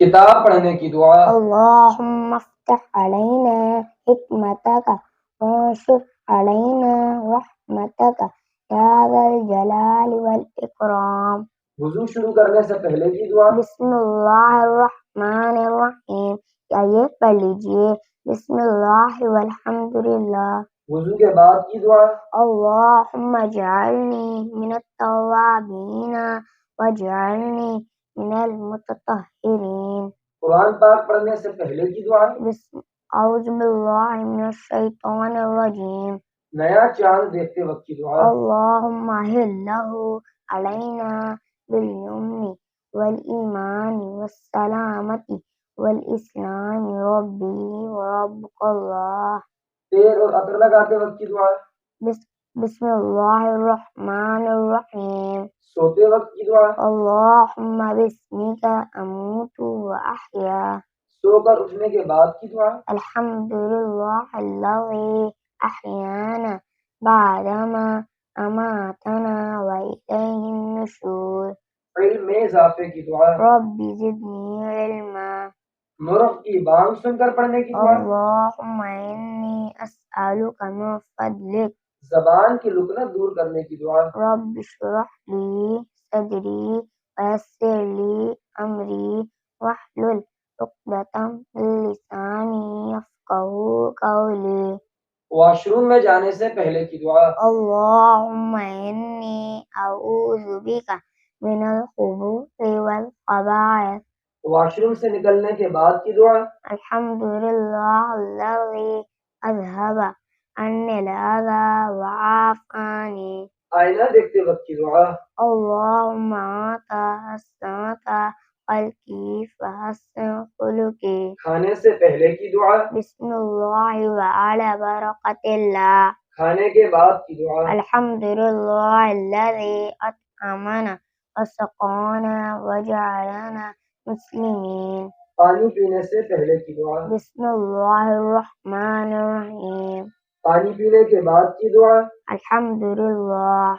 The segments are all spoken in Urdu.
کتاب پڑھنے کی دعا۔ اللہم افتح علینا حکمتک وانشر علینا رحمتک یا ذا الجلال والاکرام۔ وضو شروع کرنے سے پہلے کی دعا۔ بسم اللہ الرحمن الرحیم، یا یہ پڑھ لیجئے بسم اللہ والحمدللہ۔ وضو کے بعد کی دعا۔ اللہم اجعلنی من التوابین واجعلنی من المتطہرین۔ قرآن پاک پڑھنے سے پہلے کی دعا۔ اعوذ باللہ من الشیطان الرجیم۔ نیا چاند دیکھتے وقت کی دعا۔ اللہم اہلہ علینا بالیمن والایمان والسلامت والاسلام ربی وربک اللہ۔ تیل اور عطر لگاتے وقت کی دعا۔ بسم اللہ الرحمن الرحیم۔ سوتے وقت کی دعا۔ اللہم بسمک اموت واحیا۔ سو کر اٹھنے کے بعد کی دعا۔ الحمدللہ الذی احیانا بعدما اماتنا والیہ النشور۔ علم میں اضافے کی دعا۔ رب زدنی علما۔ مرغ کی بانگ سن کر پڑھنے کی دعا۔ اللہم انی اسألک من فضلک۔ زبان کی لکنت دور کرنے کی دعا۔ رب اشرح لی صدری ویسر لی امری واحلل عقدۃ من لسانی یفقہوا قولی۔ واش روم میں جانے سے پہلے کی دعا۔ اللہم انی اعوذ بک من الخبث والخبائث۔ واش روم سے نکلنے کے بعد کی دعا۔ الحمدللہ الذی اذھب عنی الاذی وعافانی۔ آئینہ دیکھتے وقت کی دعا۔ اللہم انت حسنت خلقی فحسن خلقی۔ کھانے سے پہلے کی دعا۔ بسم اللہ وعلی برکت اللہ۔ کھانے کے بعد کی دعا۔ الحمدللہ الذی اطعمنا وسقانا وجعلنا مسلمین۔ پانی پینے سے پہلے کی دعا۔ بسم اللہ الرحمن الرحیم۔ پانی پینے کے بعد کی دعا۔ الحمدللہ۔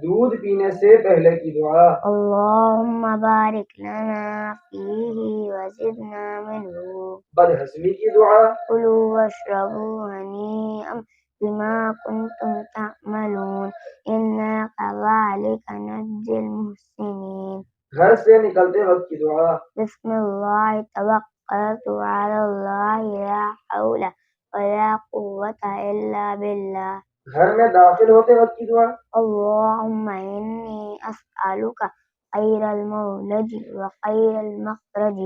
دودھ پینے سے پہلے کی دعا۔ اللہم بارک لنا فیہ وزدنا منہ۔ بدہضمی کی دعا۔ کلوا واشربوا ہنیئا بما کنتم تعملون انا کذالک نجزی المحسنین۔ گھر سے نکلتے وقت کی دعا۔ بسم اللہ توکلت علی اللہ لا حول ولا قوة الا باللہ۔ گھر میں داخل ہوتے وقت کی دعا۔ اللہم انی اسألک خیر المولج وخیر المخرج۔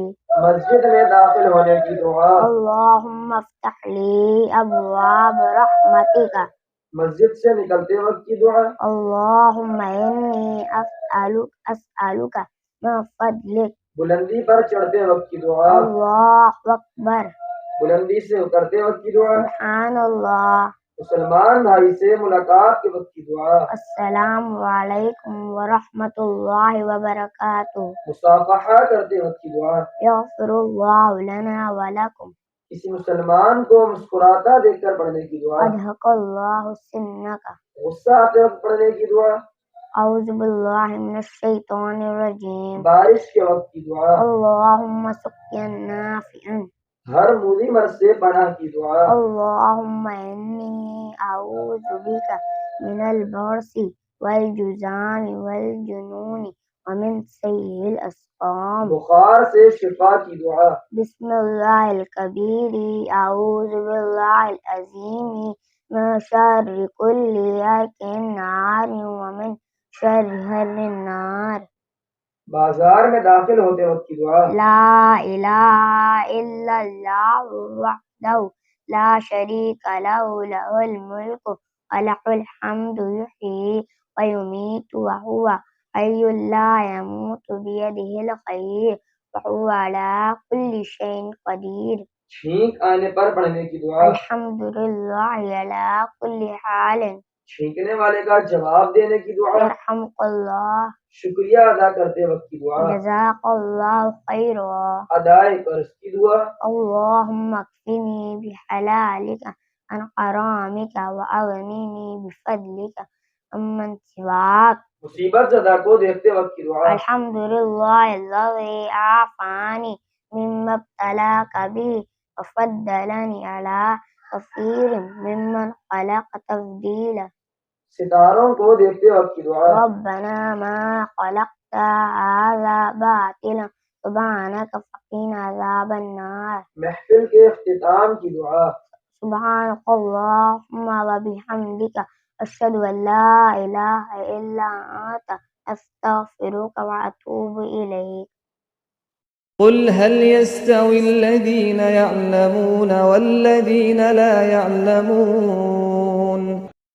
مسجد میں داخل ہونے کی دعا۔ اللہم افتح لی ابواب رحمتک۔ مسجد سے نکلتے وقت کی دعا۔ اللہم انی اسألک من فضلک۔ بلندی پر چڑھتے وقت کی دعا۔ اللہ اکبر۔ بلندی سے اترتے وقت کی دعا۔ سبحان اللہ۔ مسلمان بھائی سے ملاقات کے وقت کی دعا۔ السلام علیکم ورحمۃ اللہ وبرکاتہ۔ مصافحہ کرتے وقت کی دعا۔ یغفر اللہ لنا ولکم۔ کسی مسلمان کو مسکراتا دیکھ کر پڑھنے کی دعا۔ اضحک اللہ سنک۔ غصہ آتے وقت پڑھنے کی دعا۔ اعوذ باللہ من الشیطان الرجیم۔ بارش کے وقت کی دعا۔ اللہم سقیا نافعا۔ ہر موذی مرض سے پناہ کی دعا۔ اللہم انی اعوذ بک من البرص والجذام والجنون ومن سیء الاسقام۔ بخار سے شفا کی دعا۔ بسم اللہ الکبیر اعوذ باللہ العظیم من شر کل یرک نار ومن شر حر النار۔ بازار میں داخل ہوتے وقت کی دعا۔ لا الہ الا اللہ وحدہ لا شریک لہ لہ الملک ولہ الحمد یحیی ویمیت وہو حی لا یموت بیدہ الخیر وہو علی کل شیء قدیر۔ چھینک آنے پر پڑھنے کی دعا۔ الحمدللہ علی کل حال۔ چھینکنے والے کا جواب دینے کی دعا۔ یرحمک اللہ۔ شکریہ ادا کرتے وقت کی دعا۔ جزاک اللہ خیرا۔ ادائے قرض کی دعا۔ اللہم اکفنی بحلالک عن حرامک واغننی بفضلک عمن سواک۔ مصیبت زدہ کو دیکھتے وقت کی دعا۔ الحمدللہ الذی عافانی مما ابتلاك به وفضلني على كثير ممن خلق تفضيلا. ستاروں کو دیکھتے وقت کی دعا. ربنا ما خلقت هذا باطلا سبحانك فقنا عذاب النار. محفل کے اختتام کی دعا. سبحانك اللهم وبحمدك أشهد أن لا إله إلا أنت أستغفرك وأتوب إليك. قل هل يستوي الذين يعلمون والذين لا يعلمون